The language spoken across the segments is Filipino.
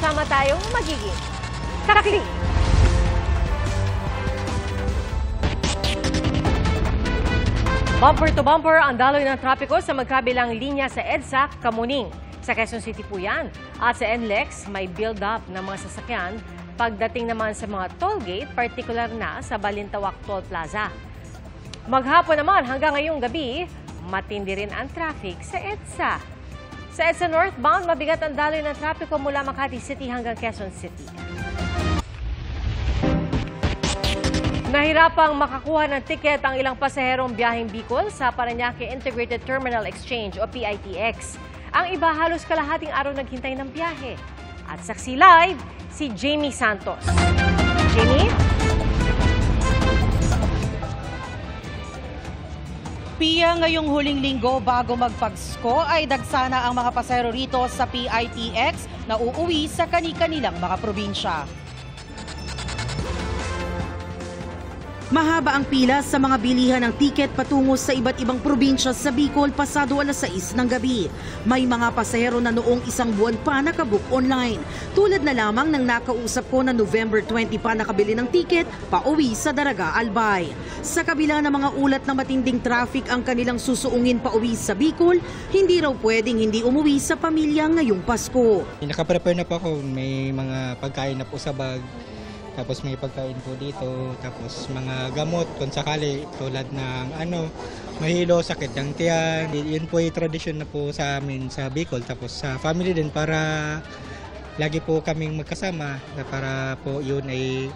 sama-sama tayong magiging kakakli. Bumper to bumper ang daloy ng trapiko sa magkabilang linya sa EDSA, Kamuning. Sa Quezon City po yan. At sa NLEX, may build-up ng mga sasakyan pagdating naman sa mga toll gate, partikular na sa Balintawak Toll Plaza. Maghapon naman hanggang ngayong gabi, matindi rin ang traffic sa EDSA. Sa EDSA northbound, mabigat ang daloy ng trapiko mula Makati City hanggang Quezon City. Nahirapang makakuha ng tiket ang ilang pasaherong biyaheng Bicol sa Parañaque Integrated Terminal Exchange o PITX. Ang iba halos kalahating araw naghintay ng biyahe. At saksi live, si Jamie Santos. Jamie? Pia, ngayong huling linggo bago magpagsko ay dagsana ang mga pasahero rito sa PITX na uuwi sa kani-kanilang mga probinsya. Mahaba ang pila sa mga bilihan ng tiket patungo sa iba't ibang probinsya sa Bicol pasado alas 6 ng gabi. May mga pasahero na noong isang buwan pa nakabook online. Tulad na lamang ng nakausap ko na November 20 pa nakabili ng tiket pauwi sa Daraga, Albay. Sa kabila ng mga ulat na matinding traffic ang kanilang susuungin pauwi sa Bicol, hindi raw pwedeng hindi umuwi sa pamilya ngayong Pasko. Nakaprepare na po ako, may mga pagkain na po sa bag. Tapos may pagkain po dito, tapos mga gamot kung sakali tulad ng mahilo, sakit ng tiyan. Yun po ay tradisyon na po sa amin sa Bicol, tapos sa family din para lagi po kaming magkasama para po yun ay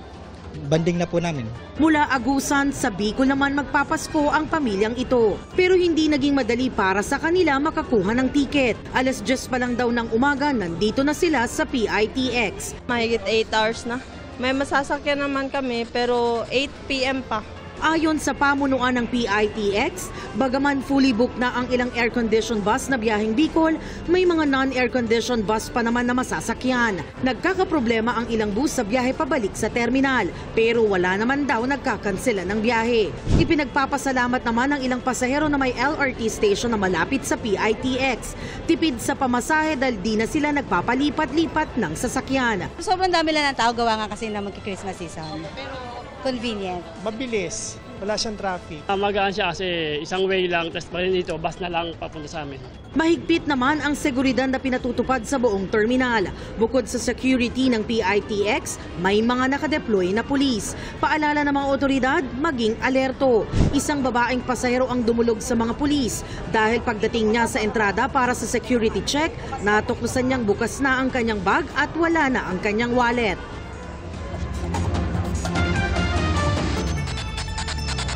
banding na po namin. Mula Agusan sa Bicol naman magpapasko ang pamilyang ito. Pero hindi naging madali para sa kanila makakuha ng tiket. Alas 10 pa lang daw ng umaga, nandito na sila sa PITX. Mahigit 8 hours na. May masasakyan naman kami pero 8 PM pa. Ayon sa pamunuan ng PITX, bagaman fully booked na ang ilang air-conditioned bus na biyaheng Bicol, may mga non-air-conditioned bus pa naman na masasakyan. Nagkakaproblema ang ilang bus sa biyahe pabalik sa terminal, pero wala naman daw nagkakansela ng biyahe. Ipinagpapasalamat naman ng ilang pasahero na may LRT station na malapit sa PITX. Tipid sa pamasahe dahil di na sila nagpapalipat-lipat ng sasakyan. Sobrang dami lang ng tao, gawa nga kasi na magki-Christmas season. Convenient. Mabilis. Wala siyang traffic. Magaan siya kasi isang way lang, tapos pa rin dito, bus na lang papunta sa amin. Mahigpit naman ang seguridad na pinatutupad sa buong terminal. Bukod sa security ng PITX, may mga nakadeploy na pulis. Paalala ng mga otoridad, maging alerto. Isang babaeng pasahero ang dumulog sa mga pulis dahil pagdating niya sa entrada para sa security check, natuklasan niyang bukas na ang kanyang bag at wala na ang kanyang wallet.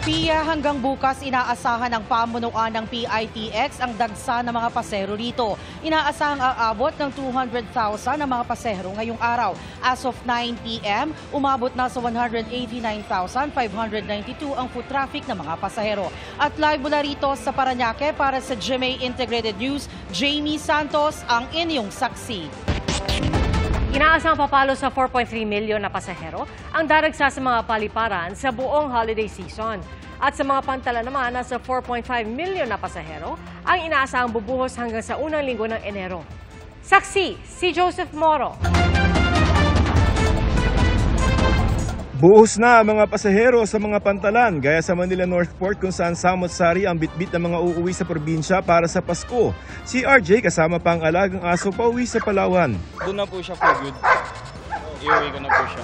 Pia, hanggang bukas inaasahan ng pamunuan ng PITX ang dagsa ng mga pasahero rito. Inaasahang aabot ng 200,000 ang mga pasahero ngayong araw. As of 9 PM, umabot na sa 189,592 ang foot traffic ng mga pasahero. At live mula rito sa Parañaque para sa GMA Integrated News, Jamie Santos ang inyong saksi. Inaasang papalo sa 4.3 milyon na pasahero ang daragsa sa mga paliparan sa buong holiday season. At sa mga pantala naman, nasa 4.5 milyon na pasahero ang inaasang bubuhos hanggang sa unang linggo ng Enero. Saksi, si Joseph Moro. Buhos na ang mga pasahero sa mga pantalan gaya sa Manila Northport kung saan samot-sari ang bitbit ng mga uuwi sa probinsya para sa Pasko. Si RJ kasama pa ang alagang aso pauwi sa Palawan. Doon na po siya for good. Iuwi ko na po siya.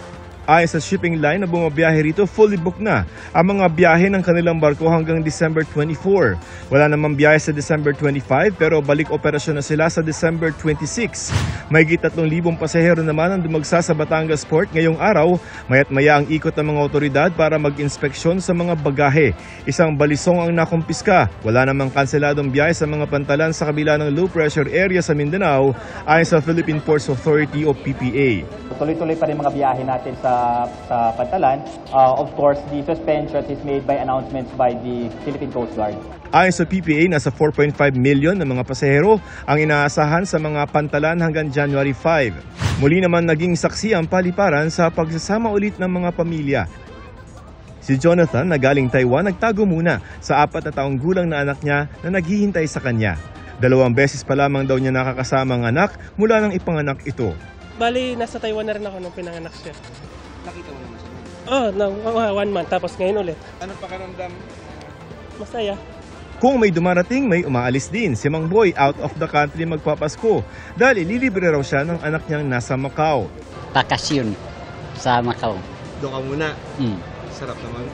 Ayon sa shipping line na bumabiyahe rito, fully booked na ang mga biyahe ng kanilang barko hanggang December 24. Wala namang biyahe sa December 25 pero balik operasyon na sila sa December 26. Mahigit 3,000 pasahero naman ang dumagsa sa Batangas Port ngayong araw, maya't maya ang ikot ng mga otoridad para mag-inspeksyon sa mga bagahe. Isang balisong ang nakumpiska. Wala namang kanseladong biyahe sa mga pantalan sa kabila ng low pressure area sa Mindanao ayon sa Philippine Ports Authority o PPA. Tuloy-tuloy pa rin mga biyahe natin sa pantalan. Of course, the suspension is made by announcements by the Philippine Coast Guard. Ayon sa PPA, nasa 4.5 milyon na mga pasahero ang inaasahan sa mga pantalan hanggang January 5. Muli naman naging saksi ang paliparan sa pagsasama ulit ng mga pamilya. Si Jonathan na galing Taiwan nagtago muna sa 4 na taong gulang na anak niya na naghihintay sa kanya. 2 beses pa lamang daw niya nakakasama ang anak mula nang ipanganak ito. Bali, nasa Taiwan na rin ako nung pinanganak siya. Nakita mo naman siya? Oo, 1 month, tapos ngayon ulit. Anong pakiramdam? Masaya. Kung may dumarating, may umaalis din. Si Mang Boy out of the country magpapasko dahil ililibre raw siya ng anak niyang nasa Macau. Bakasyon sa Macau. Doon ka muna. Sarap naman.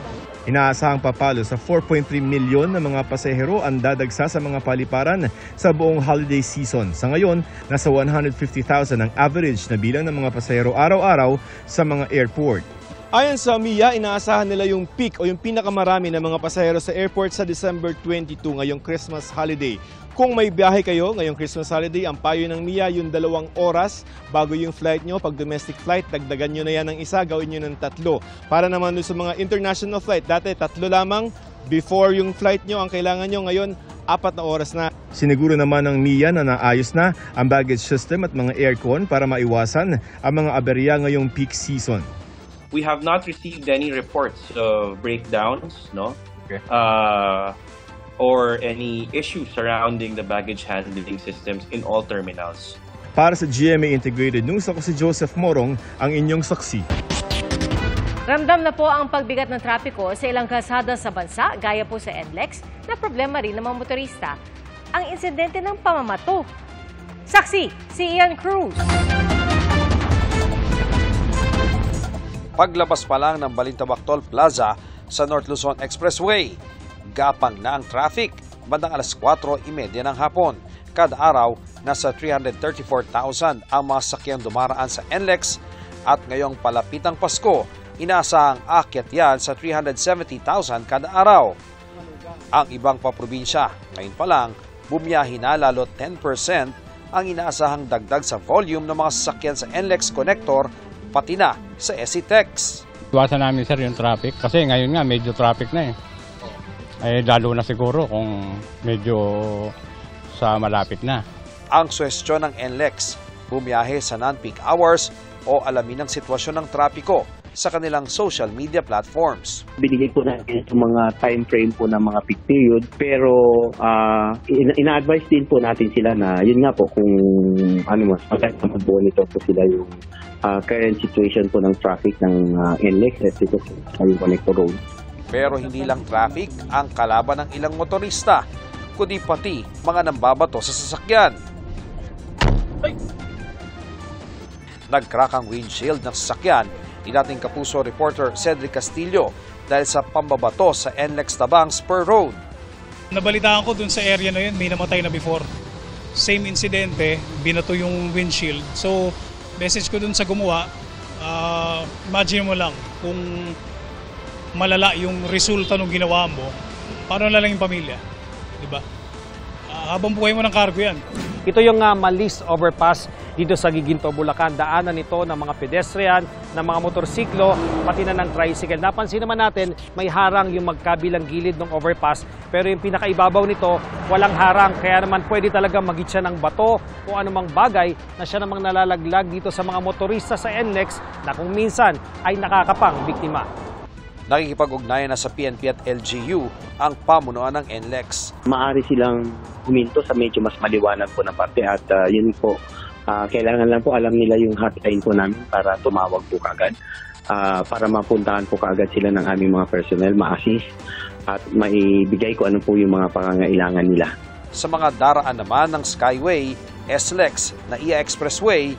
Inaasahang papalo sa 4.3 milyon na mga pasahero ang dadagsa sa mga paliparan sa buong holiday season. Sa ngayon, nasa 150,000 ang average na bilang ng mga pasahero araw-araw sa mga airport. Ayon sa MIA, inaasahan nila yung peak o yung pinakamarami ng mga pasahero sa airport sa December 22 ngayong Christmas holiday. Kung may biyahe kayo ngayong Christmas holiday, ang payo ng MIA yung 2 oras bago yung flight nyo. Pag domestic flight, dagdagan nyo na yan ng 1, gawin nyo ng 3. Para naman sa mga international flight, dati 3 lamang before yung flight nyo ang kailangan nyo. Ngayon, 4 na oras na. Siniguro naman ng MIA na naayos na ang baggage system at mga aircon para maiwasan ang mga aberya ngayong peak season. We have not received any reports of breakdowns, no? Okay. Or any issues surrounding the baggage handling systems in all terminals. Para sa GMA Integrated News, ako si Joseph Morong, ang inyong saksi. Ramdam na po ang pagbigat ng trapiko sa ilang kalsada sa bansa, gaya po sa NLEX, na problema rin ng mga motorista. Ang insidente ng pamamato. Saksi, si Ian Cruz. Paglabas pa lang ng Balintawak Toll Plaza sa North Luzon Expressway, gapang na ang traffic bandang alas 4:30 ng hapon. Kada araw, nasa 334,000 ang mga sakyang dumaraan sa NLEX at ngayong palapitang Pasko, inaasahang akyat yan sa 370,000 kada araw. Ang ibang paprobinsya, ngayon pa lang, bumiyahi na lalo 10% ang inaasahang dagdag sa volume ng mga sasakyan sa NLEX connector pati na sa SCTEX. Iwasan namin sir yung traffic kasi ngayon nga medyo traffic na eh. Lalo na siguro kung medyo sa malapit na. Ang suwestyon ng NLEX, bumiyahe sa non-peak hours o alamin ang sitwasyon ng trapiko sa kanilang social media platforms. Binigay po natin itong mga time frame po ng mga peak period pero ina-advise din po natin sila na yun nga po kung mas mag-monitor po sila yung current situation po ng traffic ng NLEX at ito sa Connector Road. Pero hindi lang traffic ang kalaban ng ilang motorista, kundi pati mga nambabato sa sasakyan. Nag-crack ang windshield ng sasakyan ni dating Kapuso reporter Cedric Castillo dahil sa pambabato sa NLEX Tabang Spur Road. Nabalitaan ko dun sa area na yun, may namatay na before. Same insidente, binato yung windshield. So, message ko dun sa gumawa, imagine mo lang kung malala yung resulta ng ginawa mo, paano na lang yung pamilya? Diba? Habang buhay mo ng cargo yan. Ito yung Malis Overpass dito sa Giginto, Bulacan. Daanan nito ng mga pedestrian, ng mga motorsiklo, pati na ng tricycle. Napansin naman natin, may harang yung magkabilang gilid ng overpass. Pero yung pinakaibabaw nito, walang harang. Kaya naman pwede talaga magit siya ng bato o anumang bagay na siya namang nalalaglag dito sa mga motorista sa NLEX na kung minsan ay nakakapang biktima. Nakikipag-ugnayan na sa PNP at LGU ang pamunuan ng NLEX. Maaari silang huminto sa medyo mas maliwanag po na parte at yun po, kailangan lang po alam nila yung hotline po namin para tumawag po kagad. Para mapuntahan po kagad sila ng aming mga personnel, ma-assist at maibigay ko ano po yung mga pangangailangan nila. Sa mga daraan naman ng Skyway, SLEX, NAIA Expressway,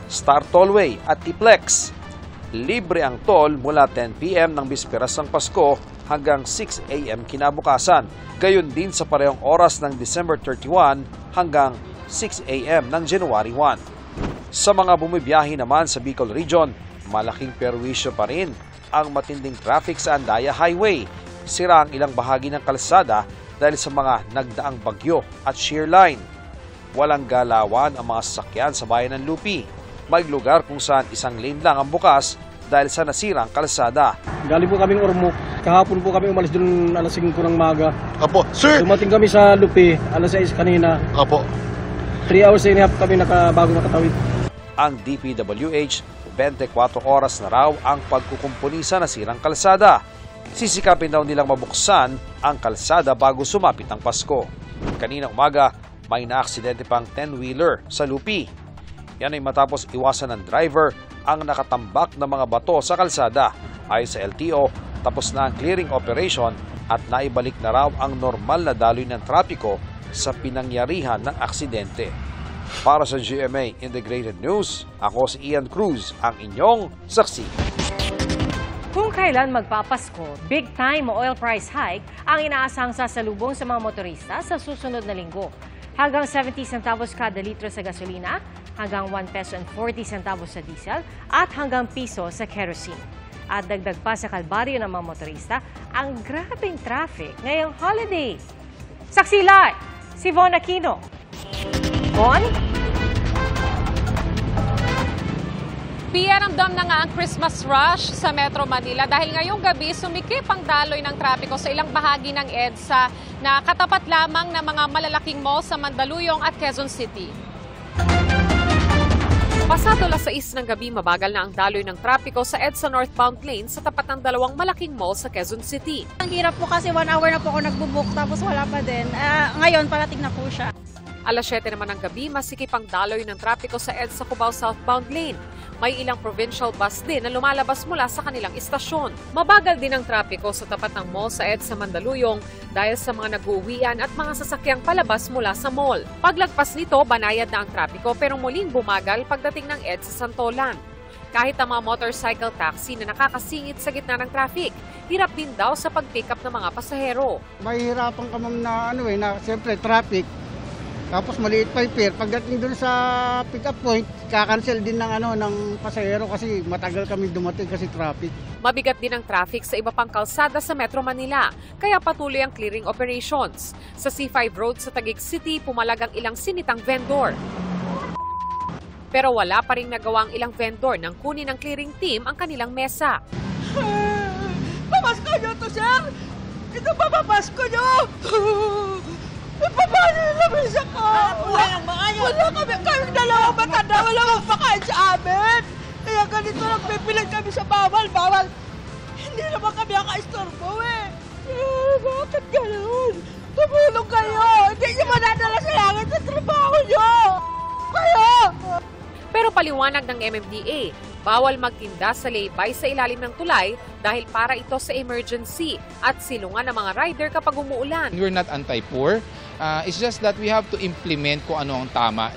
Star Tollway at T-Plex, libre ang toll mula 10 p.m. ng bisperas ng Pasko hanggang 6 a.m. kinabukasan. Gayon din sa parehong oras ng December 31 hanggang 6 a.m. ng January 1. Sa mga bumibiyahe naman sa Bicol Region, malaking perwisyo pa rin ang matinding traffic sa Andaya Highway. Sira ang ilang bahagi ng kalsada dahil sa mga nagdaang bagyo at shear line. Walang galawan ang mga sasakyan sa bayan ng Lupi. May lugar kung saan isang lane lang ang bukas dahil sa nasirang kalsada. Galing po kaming Ormoc. Kahapon po kami umalis doon alas 5 ng maga. Apo, sir! Dumating kami sa Lupi, alas 6 kanina. Apo. 3 hours and a half kami bago makatawid. Ang DPWH, 24 oras na raw ang pagkukumpuni sa nasirang kalsada. Sisikapin daw nilang mabuksan ang kalsada bago sumapit ang Pasko. Kanina umaga, may naaksidente pang 10-wheeler sa Lupi. Yan ay matapos iwasan ng driver ang nakatambak na mga bato sa kalsada. Ayon sa LTO, tapos na ang clearing operation at naibalik na raw ang normal na daloy ng trapiko sa pinangyarihan ng aksidente. Para sa GMA Integrated News, ako si Ian Cruz, ang inyong saksi. Kung kailan magpapasko, big-time oil price hike ang inaasahang sasalubong sa mga motorista sa susunod na linggo. Hanggang 70 centavos kada litro sa gasolina, hanggang 1 peso and 40 centavos sa diesel, at hanggang piso sa kerosene. At dagdag pa sa kalbaryo ng mga motorista, ang grabing traffic ngayong holiday. Saksi live, si Von Aquino. Von? Ramdam na nga ang Christmas rush sa Metro Manila dahil ngayong gabi sumikip ang daloy ng trapiko sa ilang bahagi ng EDSA na katapat lamang ng mga malalaking mall sa Mandaluyong at Quezon City. Pasado alas 6 ng gabi, mabagal na ang daloy ng trapiko sa EDSA northbound lane sa tapat ng dalawang malaking mall sa Quezon City. Ang hirap po kasi 1 hour na po ako nagbubook tapos wala pa din. Ngayon, parating na po siya. Alas 7 naman ng gabi, masikip ang daloy ng trapiko sa EDSA Cubao southbound lane. May ilang provincial bus din na lumalabas mula sa kanilang istasyon. Mabagal din ang trapiko sa tapat ng mall sa EDSA Mandaluyong dahil sa mga nag-uuwian at mga sasakyang palabas mula sa mall. Paglagpas nito, banayad na ang trapiko pero muling bumagal pagdating ng EDSA Santolan. Kahit ang mga motorcycle taxi na nakakasingit sa gitna ng traffic, hirap din daw sa pag-pick up ng mga pasahero. Mahihirapan ka ma'am na siyempre traffic. Tapos maliit pa yung fare. Pagdating doon sa pick-up point, kakancel din ng pasahero kasi matagal kami dumating kasi traffic. Mabigat din ang traffic sa iba pang kalsada sa Metro Manila, kaya patuloy ang clearing operations. Sa C5 Road sa Taguig City, pumalag ang ilang sinitang vendor. Pero wala pa rin nagawa ang ilang vendor nang kunin ng clearing team ang kanilang mesa. Pamasko nyo to, sir! Ito pa pamasko nyo! Paano yung lamisa ko? Wala kami dalawang matanda, wala kang pakain sa amin. Kaya ganito lang pipilit kami sa bawal. Hindi naman kami ang ka-istorbo eh. Bakit gano'n? Tumulong kayo. Hindi nyo manadala sa langit sa trabaho nyo. Kayo! Pero paliwanag ng MMDA, bawal magtinda sa laybay sa ilalim ng tulay dahil para ito sa emergency at silungan ng mga rider kapag umuulan. We're not anti-poor. It's just that we have to implement kung ano ang tama.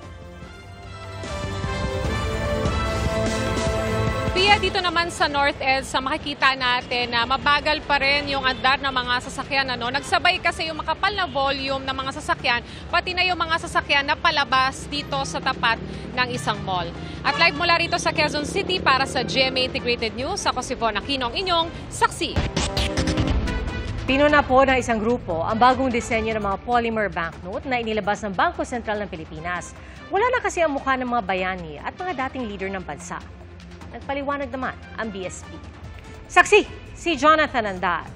Pia, dito naman sa North EDSA, makikita natin na mabagal pa rin yung andar ng mga sasakyan. Nagsabay kasi yung makapal na volume ng mga sasakyan, pati na yung mga sasakyan na palabas dito sa tapat ng isang mall. At live mula rito sa Quezon City para sa GMA Integrated News, ako si Von Aquino, ang inyong saksi. Pinuna po ng isang grupo ang bagong disenyo ng mga polymer banknote na inilabas ng Bangko Sentral ng Pilipinas. Wala na kasi ang mukha ng mga bayani at mga dating leader ng bansa. Nagpaliwanag naman ang BSP. Saksi, si Jonathan Andar.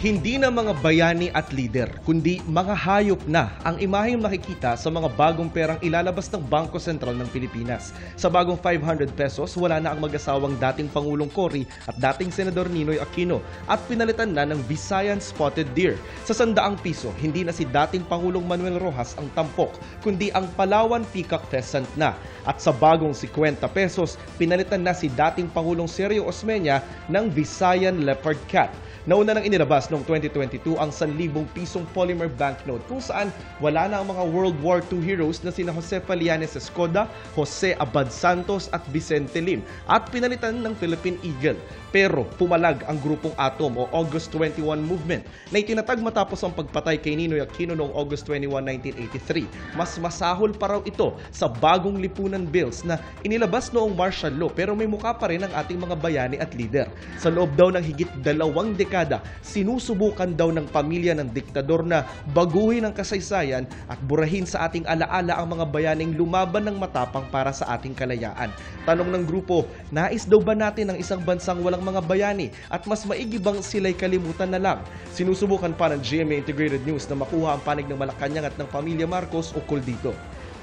Hindi na mga bayani at leader, kundi mga hayop na ang imaheng makikita sa mga bagong perang ilalabas ng Bangko Sentral ng Pilipinas. Sa bagong 500 pesos, wala na ang mag-asawang dating Pangulong Cory at dating Senador Ninoy Aquino at pinalitan na ng Visayan Spotted Deer. Sa 100 piso, hindi na si dating Pangulong Manuel Rojas ang tampok, kundi ang Palawan Peacock Pheasant na. At sa bagong 50 pesos, pinalitan na si dating Pangulong Sergio Osmeña ng Visayan Leopard Cat. Nauna nang inilabas noong 2022 ang 1,000 pisong polymer banknote kung saan wala na ang mga World War II heroes na sina Jose Palianes Escoda, Jose Abad Santos at Vicente Lim at pinalitan ng Philippine Eagle. Pero pumalag ang grupong Atom o August 21 Movement na itinatag matapos ang pagpatay kay Ninoy Aquino noong August 21, 1983. Mas masahol pa raw ito sa bagong lipunan bills na inilabas noong martial law pero may mukha pa rin ang ating mga bayani at leader. Sa loob daw ng higit 2 dekada, sinusubukan daw ng pamilya ng diktador na baguhin ang kasaysayan at burahin sa ating alaala ang mga bayaning lumaban ng matapang para sa ating kalayaan. Tanong ng grupo, nais daw ba natin ang isang bansang walang mga bayani at mas maigi bang sila'y kalimutan na lang? Sinusubukan pa ng GMA Integrated News na makuha ang panig ng Malacanang at ng pamilya Marcos ukol dito.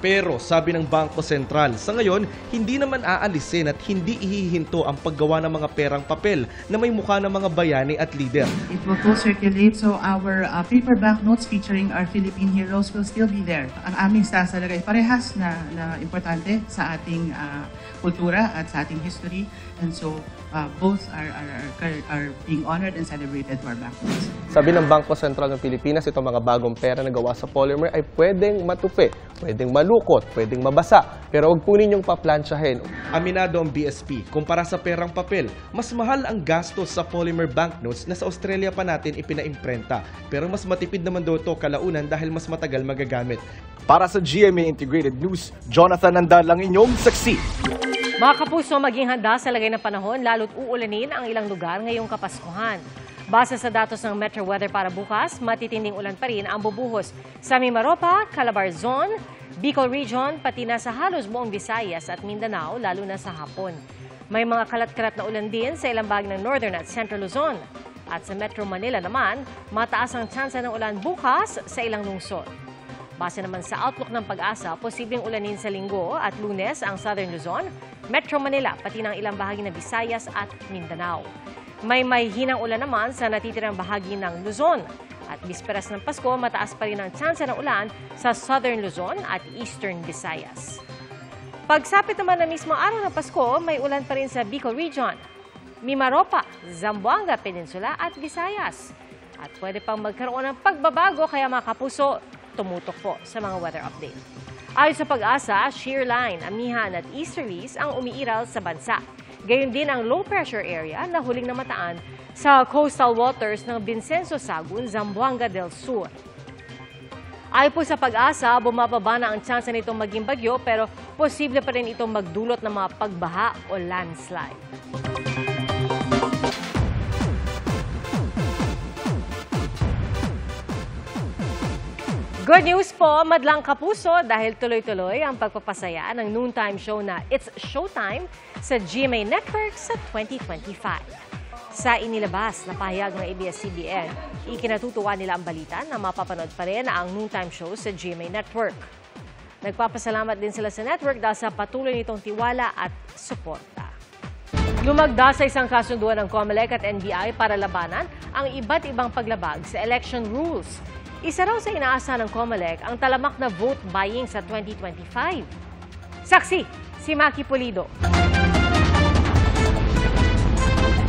Pero sabi ng Bangko Sentral, sa ngayon, hindi naman aalisin at hindi ihihinto ang paggawa ng mga perang papel na may mukha ng mga bayani at leader. It will full circulate, so our paper banknotes featuring our Philippine heroes will still be there. Ang aming sasalaga ay parehas na importante sa ating kultura at sa ating history, and so both are being honored and celebrated to our banknotes. Sabi ng Bangko Sentral ng Pilipinas, itong mga bagong pera na gawa sa polymer ay pwedeng matupi, pwedeng malukot, pwedeng mabasa, pero huwag po ninyong paplansyahin. Aminado ang BSP, kumpara sa perang papel, mas mahal ang gastos sa polymer banknotes na sa Australia pa natin ipinaimprenta. Pero mas matipid naman daw ito kalaunan dahil mas matagal magagamit. Para sa GMA Integrated News, Jonathan Nandal ang inyong saksi. Mga kapuso, maging handa sa lagay ng panahon, lalo't uulanin ang ilang lugar ngayong Kapaskuhan. Base sa datos ng Metro Weather para bukas, matitinding ulan pa rin ang bubuhos sa Mimaropa, Calabar Zone, Bicol Region, pati na sa halos buong Visayas at Mindanao, lalo na sa hapon. May mga kalat-kalat na ulan din sa ilang bahagi ng Northern at Central Luzon. At sa Metro Manila naman, mataas ang tsansa ng ulan bukas sa ilang lungsod. Base naman sa outlook ng Pag-asa, posibleng ulanin sa Linggo at Lunes ang Southern Luzon, Metro Manila, pati ng ilang bahagi ng Visayas at Mindanao. May hinang ulan naman sa natitirang bahagi ng Luzon. At bisperas ng Pasko, mataas pa rin ang tsansa ng ulan sa Southern Luzon at Eastern Visayas. Pagsapit naman na mismo araw ng Pasko, may ulan pa rin sa Bicol Region, Mimaropa, Zamboanga Peninsula at Visayas. At pwede pang magkaroon ng pagbabago, kaya mga kapuso, tumutok po sa mga weather update. Ayon sa Pag-asa, shear line, amihan at easterlies ang umiiral sa bansa. Gayon din ang low pressure area na huling namataan sa coastal waters ng Vincenzo Sagun, Zamboanga del Sur. Ayon po sa Pag-asa, bumababa na ang tsansa nitong maging bagyo pero posible pa rin itong magdulot ng mga pagbaha o landslide. Good news po, madlang kapuso, dahil tuloy-tuloy ang pagpapasaya ng noontime show na It's Showtime sa GMA Network sa 2025. Sa inilabas na pahayag ng ABS-CBN, ikinatutuwa nila ang balita na mapapanood pa rin ang noontime show sa GMA Network. Nagpapasalamat din sila sa network dahil sa patuloy nitong tiwala at suporta. Lumagda sa isang kasunduan ng COMELEC at NBI para labanan ang iba't ibang paglabag sa election rules. Isa raw sa inaasa ng COMELEC ang talamak na vote buying sa 2025. Saksi, si Maki Pulido.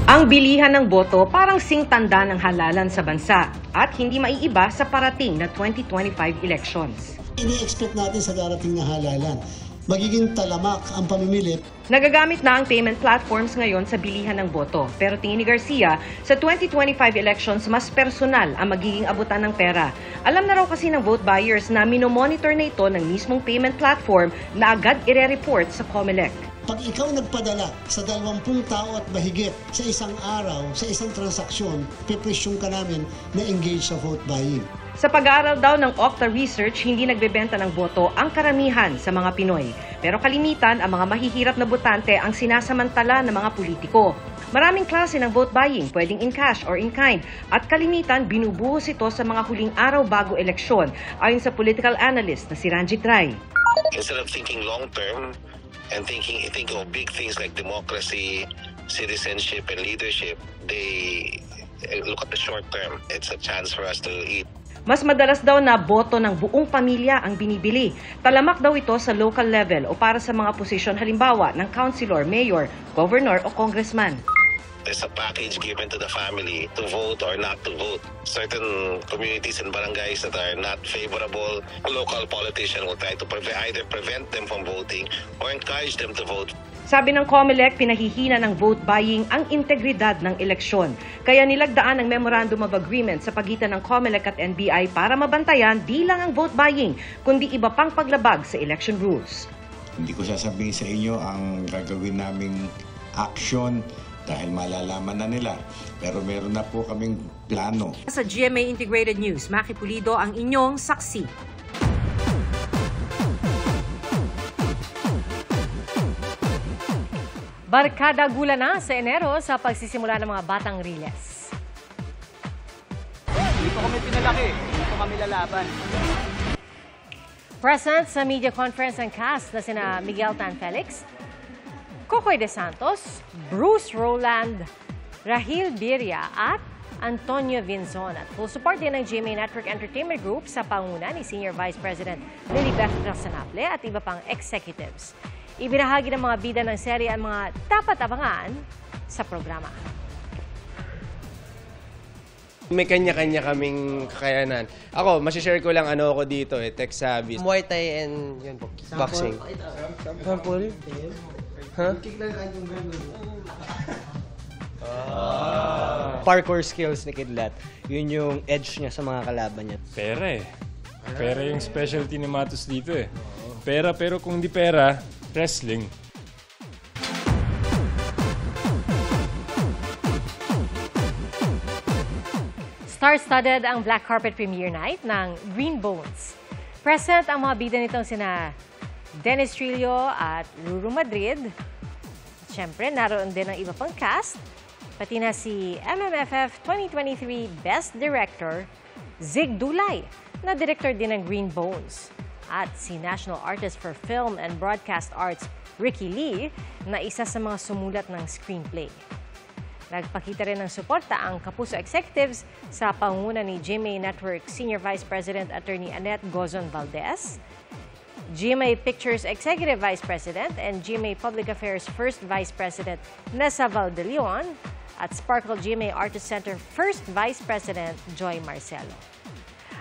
Ang bilihan ng boto parang singtanda ng halalan sa bansa at hindi maiiba sa parating na 2025 elections. Ini-expect natin sa darating na halalan, magiging talamak ang pamimili. Nagagamit na ang payment platforms ngayon sa bilihan ng boto. Pero tingin ni Garcia, sa 2025 elections, mas personal ang magiging abutan ng pera. Alam na raw kasi ng vote buyers na minomonitor na ito ng mismong payment platform na agad ire-report sa COMELEC. Pag ikaw nagpadala sa 20 tao at mahigit sa isang araw, sa isang transaksyon, pipresyong ka namin na engage sa vote buying. Sa pag-aaral daw ng Okta Research, hindi nagbebenta ng boto ang karamihan sa mga Pinoy. Pero kalimitan, ang mga mahihirap na botante ang sinasamantala ng mga politiko. Maraming klase ng vote buying, pwedeng in cash or in kind. At kalimitan, binubuhos ito sa mga huling araw bago eleksyon, ayon sa political analyst na si Ranjit Rai. Instead of thinking long-term and thinking of big things like democracy, citizenship, and leadership, they look at the short term. It's a chance for us to eat. Mas madalas daw na boto ng buong pamilya ang binibili. Talamak daw ito sa local level o para sa mga posisyon halimbawa ng councilor, mayor, governor o congressman. There's a package given to the family to vote or not to vote. Certain communities and barangays that are not favorable, a local politician will try to either prevent them from voting or encourage them to vote. Sabi ng COMELEC, pinahihina ng vote buying ang integridad ng eleksyon. Kaya nilagdaan ang Memorandum of Agreement sa pagitan ng COMELEC at NBI para mabantayan di lang ang vote buying, kundi iba pang paglabag sa election rules. Hindi ko sasabihin sa inyo ang gagawin naming action dahil malalaman na nila. Pero meron na po kaming plano. Sa GMA Integrated News, Maki Pulido ang inyong saksi. Barkada gula na sa Enero sa pagsisimula ng mga batang Riles. Dito kami pinalaki, dito kami lalaban. Present sa media conference ang cast na sina Miguel Tan Felix, Cocoy De Santos, Bruce Roland, Rahil Birria at Antonio Vinzon. At full support din ng GMA Network Entertainment Group sa panguna ni Senior Vice President Lilibeth Rasanable at iba pang executives. Ibinahagi ng mga bida ng serye ang mga dapat abangan sa programa. May kanya-kanya kaming kakayanan. Ako, masishare ko lang ano ako dito tech savvy. Muay Thai and yun po, boxing. Sample? Huh? Parkour skills ni Kidlat. Yun yung edge niya sa mga kalaban niya. Pera eh. Pera yung specialty ni Matos dito eh. Pera, pero kung di pera, wrestling. Star-studded ang black carpet premiere night ng Green Bones. Present ang mga bida nitong sina Dennis Trillo at Ruru Madrid. At syempre, naroon din ang iba pang cast. Pati na si MMFF 2023 Best Director, Zig Dulay, na director din ng Green Bones. At si National Artist for Film and Broadcast Arts, Ricky Lee, na isa sa mga sumulat ng screenplay. Nagpakita rin ng suporta ang Kapuso Executives sa pangunguna ni GMA Network Senior Vice President Attorney Annette Gozon Valdez, GMA Pictures Executive Vice President and GMA Public Affairs First Vice President Nessa Valdeleon, at Sparkle GMA Artist Center First Vice President Joy Marcelo.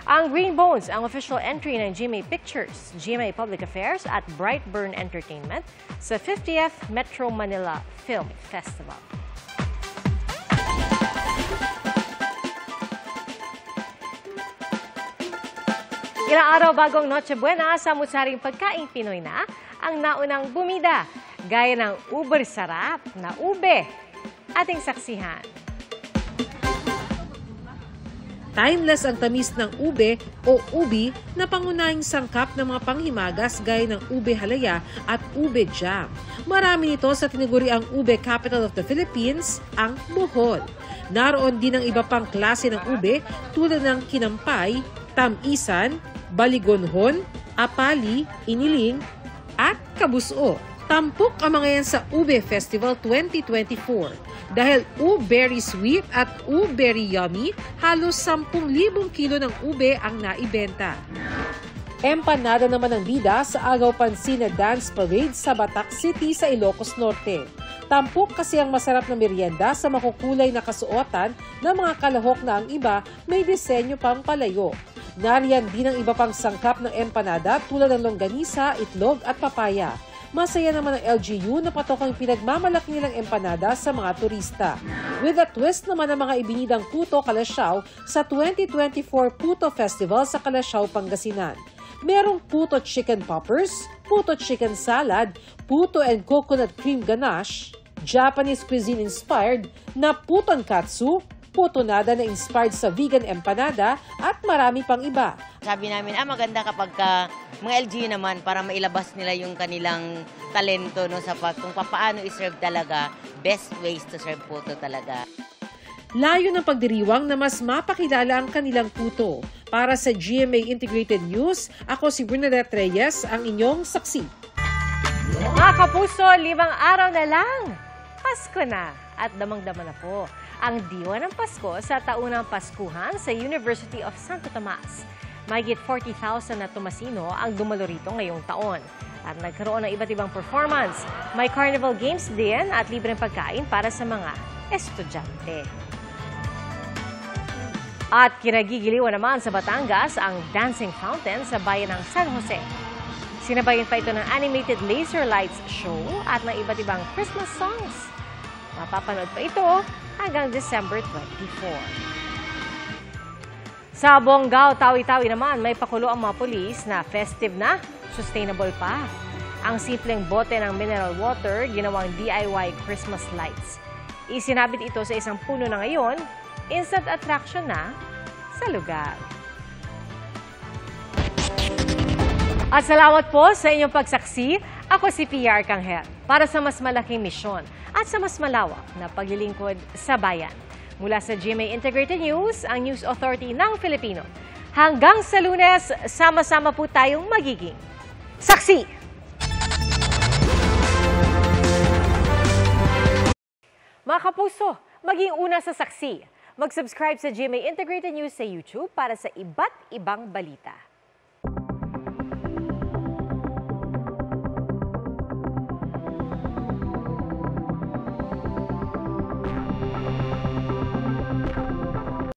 Ang Green Bones ang official entry ng GMA Pictures, GMA Public Affairs at Brightburn Entertainment sa 50th Metro Manila Film Festival. Ilang araw bagong Noche Buena, samut-saring pagkaing Pinoy na ang naunang bumida, gaya ng uber sarap na ube. Ating saksihan. Timeless ang tamis ng ube o ubi na pangunahing sangkap ng mga panghimagas gaya ng ube halaya at ube jam. Marami nito sa tinaguriang ube capital of the Philippines, ang Bohol. Naroon din ang iba pang klase ng ube tulad ng kinampay, tamisan, baligonhon, apali, iniling, at kabuso. Tampok ang mga yan sa Ube Festival 2024. Dahil U-Berry Sweet at U-Berry Yummy, halos 10,000 kilo ng ube ang naibenta. Empanada naman ang bida sa Agaw Pansina Dance Parade sa Batac City sa Ilocos Norte. Tampok kasi ang masarap na merienda sa makukulay na kasuotan ng mga kalahok na ang iba may disenyo pang palayo. Nariyan din ang iba pang sangkap ng empanada tulad ng longganisa, itlog at papaya. Masaya naman ang LGU na patok ang pinagmamalaki nilang empanada sa mga turista. With a twist naman ang mga ibinidang puto Kalasyaw sa 2024 Puto Festival sa Kalasyaw, Pangasinan. Merong puto chicken poppers, puto chicken salad, puto and coconut cream ganache, Japanese cuisine-inspired na puton katsu, putonada na inspired sa vegan empanada at marami pang iba. Sabi namin, maganda kapag mga LGU naman para mailabas nila yung kanilang talento no, sa kung paano i-serve talaga, best ways to serve puto talaga. Layo ng pagdiriwang na mas mapakilala ang kanilang puto. Para sa GMA Integrated News, ako si Bernadette Reyes, ang inyong saksi. Mga kapuso, 5 araw na lang. Pasko na at damang-dama na po ang diwa ng Pasko sa taunang Paskuhan sa University of Santo Tomas. Mahigit 40,000 na Tomasino ang dumalo rito ngayong taon. At nagkaroon ng iba't ibang performance. May carnival games din at libreng pagkain para sa mga estudyante. At kinagigiliwan naman sa Batangas ang Dancing Fountain sa bayan ng San Jose. Sinabayan pa ito ng animated laser lights show at ng iba't ibang Christmas songs. Mapapanood pa ito hanggang December 24. Sa Bonggao, Tawi-Tawi naman, may pakulo ang mga pulis na festive na, sustainable pa. Ang simpleng bote ng mineral water, ginawang DIY Christmas lights. Isinabit ito sa isang puno na ngayon, instant attraction na sa lugar. At salamat po sa inyong pagsaksi. Ako si Pia Arcangel para sa mas malaking misyon at sa mas malawak na paglilingkod sa bayan. Mula sa GMA Integrated News, ang News Authority ng Filipino. Hanggang sa Lunes, sama-sama po tayong magiging saksi. Mga kapuso, maging una sa saksi. Mag-subscribe sa GMA Integrated News sa YouTube para sa iba't ibang balita.